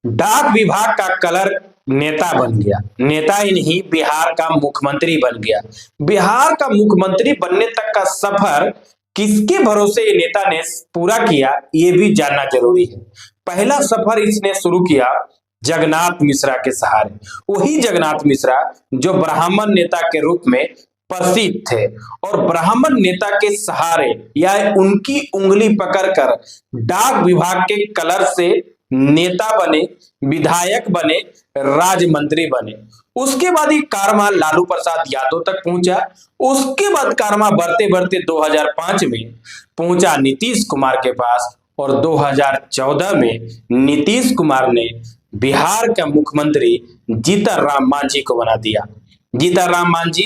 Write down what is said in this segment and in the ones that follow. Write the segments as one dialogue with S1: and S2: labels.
S1: डाक विभाग का क्लर्क नेता बन गया। नेता ही नहीं, बिहार का मुख्यमंत्री बन गया। बिहार का मुख्यमंत्री बनने तक का सफर किसके भरोसे ये नेता ने पूरा किया, ये भी जानना जरूरी है। पहला सफर इसने शुरू किया जगन्नाथ मिश्रा के सहारे। वही जगन्नाथ मिश्रा जो ब्राह्मण नेता के रूप में प्रसिद्ध थे, और ब्राह्मण नेता के सहारे या उनकी उंगली पकड़कर डाक विभाग के क्लर्क से नेता बने, विधायक बने, राज्य मंत्री बने। उसके बाद ये कारवा लालू प्रसाद यादव तक पहुंचा। उसके बाद कारवा बढ़ते बढ़ते 2005 में पहुंचा नीतीश कुमार के पास, और 2014 में नीतीश कुमार ने बिहार का मुख्यमंत्री जीतन राम मांझी को बना दिया। जीतन राम मांझी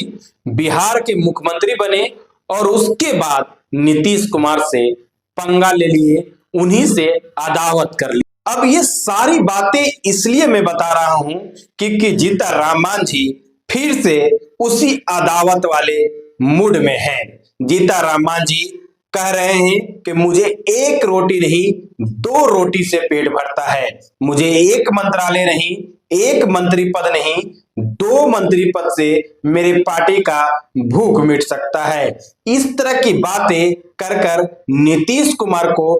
S1: बिहार के मुख्यमंत्री बने, और उसके बाद नीतीश कुमार से पंगा ले लिए, उन्हीं से अदावत कर ली। अब ये सारी बातें इसलिए मैं बता रहा हूं कि जीतन राम मांझी फिर से उसी अदावत वाले मूड में हैं। जीतन राम मांझी कह रहे हैं कि मुझे एक रोटी नहीं, 2 रोटी से पेट भरता है। मुझे एक मंत्रालय नहीं, एक मंत्री पद नहीं, 2 मंत्री पद से मेरे पार्टी का भूख मिट सकता है। इस तरह की बातें कर कर नीतीश कुमार को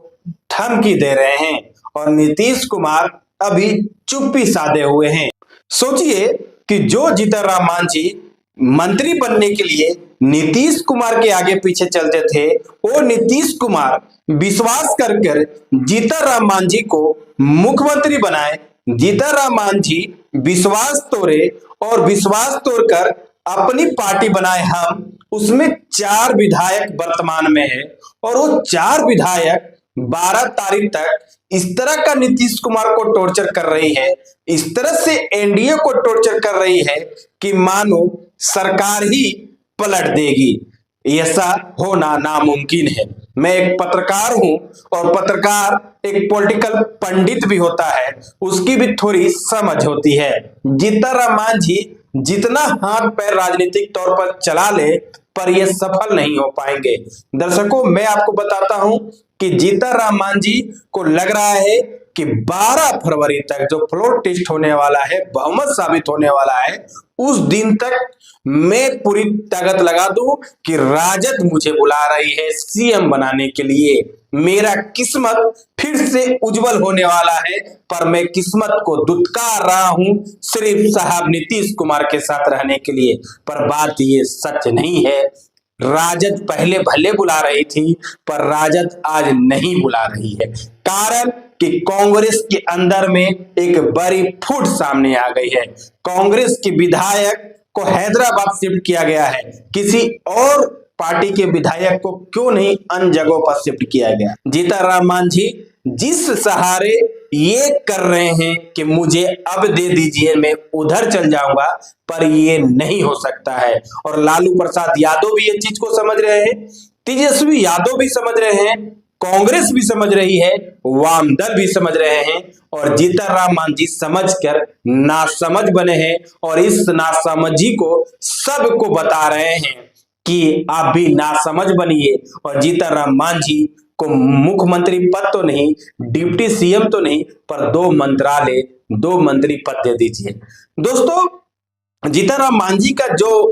S1: धमकी दे रहे हैं, और नीतीश कुमार अभी चुप्पी साधे हुए हैं। सोचिए कि जो जीतन राम मांझी मंत्री बनने के लिए नीतीश कुमार के आगे पीछे चलते थे, वो नीतीश कुमार विश्वास कर कर जीतन राम मांझी को मुख्यमंत्री बनाए। जीतन राम मांझी विश्वास तोड़े, और विश्वास तोड़कर अपनी पार्टी बनाए हम। उसमें 4 विधायक वर्तमान में है, और वो 4 विधायक 12 तारीख तक इस तरह का नीतीश कुमार को टॉर्चर कर रही है, इस तरह से एनडीए को टॉर्चर कर रही है कि मानो सरकार ही पलट देगी। ऐसा होना नामुमकिन है। मैं एक पत्रकार हूं, और पत्रकार एक पॉलिटिकल पंडित भी होता है, उसकी भी थोड़ी समझ होती है। जीतन राम मांझी जितना हाथ पैर राजनीतिक तौर पर चला ले, पर ये सफल नहीं हो पाएंगे। दर्शकों, मैं आपको बताता हूं कि जीतन राम मांझी को लग रहा है कि 12 फरवरी तक जो फ्लोर टेस्ट होने वाला है, बहुमत साबित होने वाला है, उस दिन तक मैं पूरी ताकत लगा दूं कि राजद मुझे बुला रही है सीएम बनाने के लिए। मेरा किस्मत फिर से उज्जवल होने वाला है, पर मैं किस्मत को दुत्कार रहा हूं सिर्फ साहब नीतीश कुमार के साथ रहने के लिए। पर बात ये सच नहीं है। राजद पहले भले बुला रही थी, पर राजद आज नहीं बुला रही है। कारण कि कांग्रेस के अंदर में एक बड़ी फूट सामने आ गई है। कांग्रेस के विधायक को हैदराबाद शिफ्ट किया गया है। किसी और पार्टी के विधायक को क्यों नहीं अन्य जगहों पर शिफ्ट किया गया? जीतन राम मांझी जिस सहारे ये कर रहे हैं कि मुझे अब दे दीजिए, मैं उधर चल जाऊंगा, पर ये नहीं हो सकता है। और लालू प्रसाद यादव भी ये चीज को समझ रहे हैं, तेजस्वी यादव भी समझ रहे हैं, कांग्रेस भी समझ रही है, वाम दल भी समझ रहे हैं, और जीतन राम मांझी समझकर नासमझ बने हैं, और इस नासमझी को सबको बता रहे हैं कि आप भी नासमझ बनिए, और जीतन राम मांझी को मुख्यमंत्री पद तो नहीं, डिप्टी सीएम तो नहीं, पर 2 मंत्रालय, 2 मंत्री पद दे दीजिए। दोस्तों, जीतन राम मांझी का जो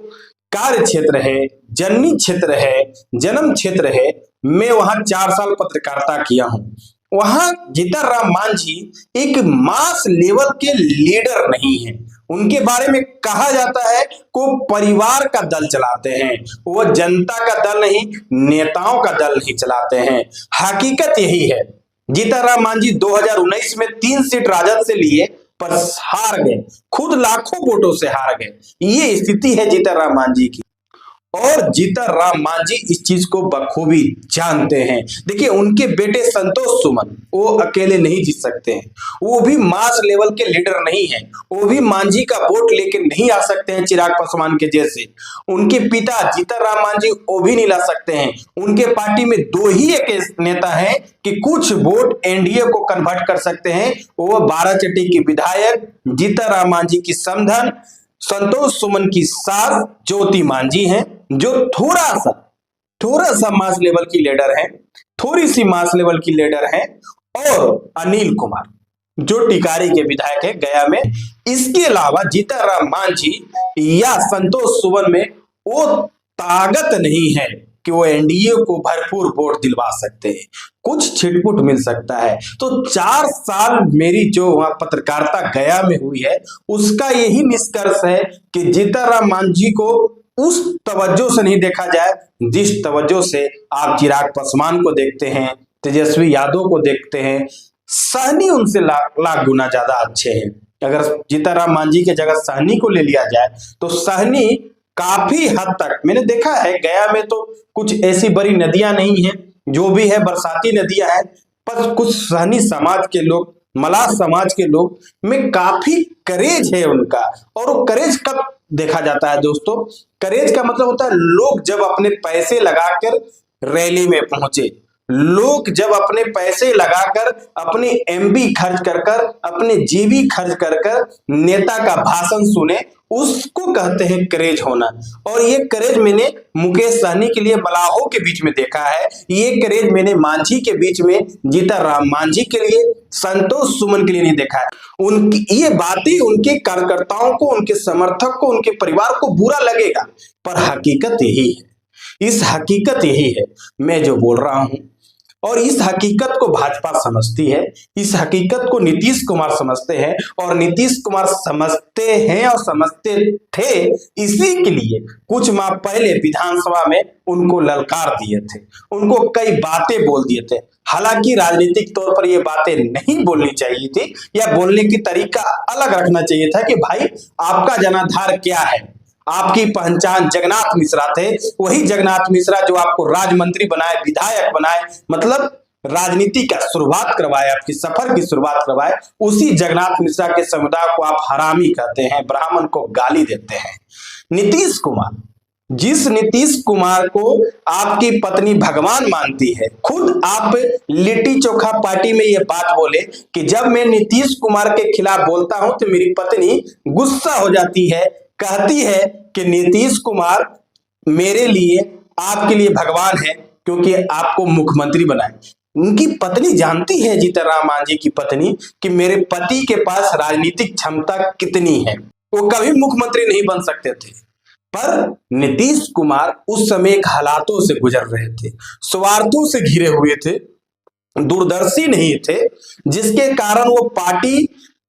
S1: कार्य क्षेत्र है, जननी क्षेत्र है, जन्म क्षेत्र है, मैं वहां 4 साल पत्रकारिता किया हूं। वहां जीतन राम मांझी एक मास लेवल के लीडर नहीं है। उनके बारे में कहा जाता है को परिवार का दल चलाते हैं, वो जनता का दल नहीं, नेताओं का दल नहीं चलाते हैं। हकीकत यही है। जीतन राम मांझी 2019 में 3 सीट राजद से लिए, पर हार गए, खुद लाखों वोटों से हार गए। ये स्थिति है जीतन राम मांझी की, और जीतन राम मांझी इस चीज को बखूबी जानते हैं। देखिए, उनके बेटे संतोष सुमन वो अकेले नहीं जीत सकते हैं, वो भी मास लेवल के लीडर नहीं है, वो भी मांझी का वोट लेके नहीं आ सकते हैं चिराग पासवान के जैसे। उनके पिता जीतन राम मांझी वो भी नहीं ला सकते हैं। उनके पार्टी में 2 ही एक नेता हैं कि कुछ वोट एनडीए को कन्वर्ट कर सकते हैं, वो बाराचट्टी की विधायक जीतन राम मांझी की समधन संतोष सुमन की सास ज्योति मांझी हैं, जो थोड़ा सा मास लेवल की लीडर है, थोड़ी सी मास लेवल की लीडर है, और अनिल कुमार। जो टिकारी के विधायक है गया में। इसके अलावा जीतनराम मांझी या संतोष सुमन में वो ताकत नहीं है कि वो एनडीए को भरपूर वोट दिलवा सकते हैं, कुछ छिटपुट मिल सकता है। तो 4 साल मेरी जो वहां पत्रकारिता गया में हुई है उसका यही निष्कर्ष है कि जीतनराम मांझी को उस तवज्जो से नहीं देखा जाए जिस तवज्जो से आप चिराग पासवान को देखते हैं, तेजस्वी यादव को देखते हैं। सहनी उनसे लाख गुना ज्यादा अच्छे हैं। अगर जीतनराम मांझी की जगह सहनी को ले लिया जाए तो सहनी काफी हद तक, मैंने देखा है गया में तो कुछ ऐसी बड़ी नदियां नहीं है, जो भी है बरसाती नदियां हैं, पर कुछ सहनी समाज के लोग, मलाह समाज के लोग में काफी करेज है उनका। और वो करेज कब देखा जाता है दोस्तों? करेज का मतलब होता है लोग जब अपने पैसे लगाकर रैली में पहुंचे, लोग जब अपने पैसे लगाकर, अपने एमबी खर्च कर कर, अपने जीबी खर्च कर कर नेता का भाषण सुने, उसको कहते हैं करेज होना। और ये करेज मैंने मुकेश सहनी के लिए मलाहों के बीच में देखा है, ये करेज मैंने मांझी के बीच में, जीतनराम मांझी के लिए, संतोष सुमन के लिए नहीं देखा है। उनकी ये बातें उनके कार्यकर्ताओं को, उनके समर्थक को, उनके परिवार को बुरा लगेगा, पर हकीकत यही है, इस हकीकत यही है मैं जो बोल रहा हूं। और इस हकीकत को भाजपा समझती है, इस हकीकत को नीतीश कुमार समझते हैं, और नीतीश कुमार समझते हैं और समझते थे। इसी के लिए कुछ माह पहले विधानसभा में उनको ललकार दिए थे, उनको कई बातें बोल दिए थे। हालांकि राजनीतिक तौर पर ये बातें नहीं बोलनी चाहिए थी, या बोलने की तरीका अलग रखना चाहिए था कि भाई आपका जनाधार क्या है, आपकी पहचान जगन्नाथ मिश्रा थे, वही जगन्नाथ मिश्रा जो आपको राज्य मंत्री बनाए, विधायक बनाए, मतलब राजनीति का शुरुआत करवाए, आपकी सफर की शुरुआत करवाए, उसी जगन्नाथ मिश्रा के समुदाय को आप हरामी कहते हैं, ब्राह्मण को गाली देते हैं। नीतीश कुमार, जिस नीतीश कुमार को आपकी पत्नी भगवान मानती है, खुद आप लिट्टी चोखा पार्टी में ये बात बोले कि जब मैं नीतीश कुमार के खिलाफ बोलता हूं तो मेरी पत्नी गुस्सा हो जाती है, कहती है कि नीतीश कुमार मेरे लिए, आपके लिए भगवान है क्योंकि आपको मुख्यमंत्री बनाए। उनकी पत्नी जानती है, जीतनराम मांझी की पत्नी, कि मेरे पति के पास राजनीतिक क्षमता कितनी है, वो कभी मुख्यमंत्री नहीं बन सकते थे। पर नीतीश कुमार उस समय एक हालातों से गुजर रहे थे, स्वार्थों से घिरे हुए थे, दूरदर्शी नहीं थे, जिसके कारण वो पार्टी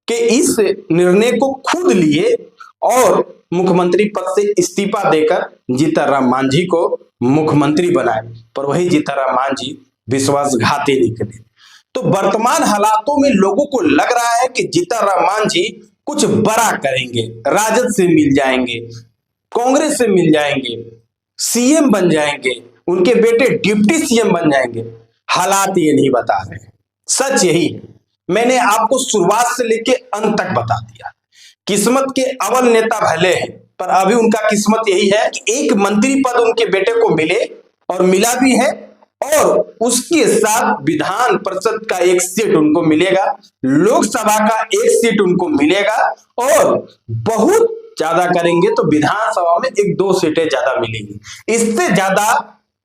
S1: के इस निर्णय को खुद लिए और मुख्यमंत्री पद से इस्तीफा देकर जीतनराम मांझी को मुख्यमंत्री बनाए। पर वही जीतनराम मांझी विश्वासघाती निकले। तो वर्तमान हालातों में लोगों को लग रहा है कि जीतनराम मांझी कुछ बड़ा करेंगे, राजद से मिल जाएंगे, कांग्रेस से मिल जाएंगे, सीएम बन जाएंगे, उनके बेटे डिप्टी सीएम बन जाएंगे। हालात ये नहीं बता रहे, सच यही है। मैंने आपको शुरुआत से लेके अंत तक बता दिया। किस्मत के अव्वल नेता भले हैं, पर अभी उनका किस्मत यही है कि एक मंत्री पद उनके बेटे को मिले, और मिला भी है, और उसके साथ विधान परिषद का 1 सीट उनको मिलेगा, लोकसभा का 1 सीट उनको मिलेगा, और बहुत ज्यादा करेंगे तो विधानसभा में 1-2 सीटें ज्यादा मिलेंगी। इससे ज्यादा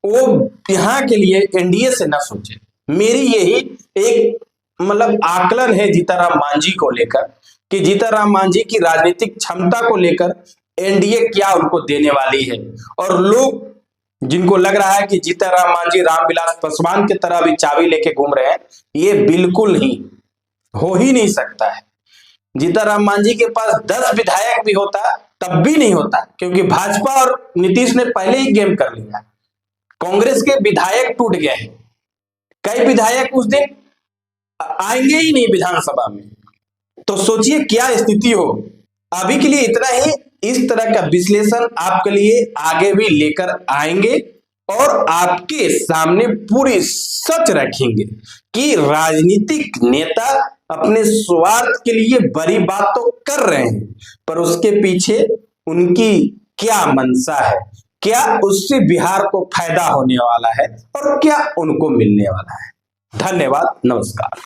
S1: वो यहाँ के लिए एनडीए से न सोचे। मेरी यही एक मतलब आकलन है जीतनराम मांझी को लेकर, कि जीतनराम मांझी की राजनीतिक क्षमता को लेकर एनडीए क्या उनको देने वाली है। और लोग जिनको लग रहा है कि जीतनराम मांझी रामविलास पासवान की तरह भी चाबी लेके घूम रहे हैं, ये बिल्कुल नहीं, हो ही नहीं सकता है। जीतनराम मांझी के पास 10 विधायक भी होता तब भी नहीं होता, क्योंकि भाजपा और नीतीश ने पहले ही गेम कर लिया। कांग्रेस के विधायक टूट गए हैं, कई विधायक उस दिन आएंगे ही नहीं विधानसभा में। तो सोचिए क्या स्थिति हो। अभी के लिए इतना ही। इस तरह का विश्लेषण आपके लिए आगे भी लेकर आएंगे, और आपके सामने पूरी सच रखेंगे कि राजनीतिक नेता अपने स्वार्थ के लिए बड़ी बात तो कर रहे हैं, पर उसके पीछे उनकी क्या मंशा है, क्या उससे बिहार को फायदा होने वाला है, और क्या उनको मिलने वाला है। धन्यवाद, नमस्कार।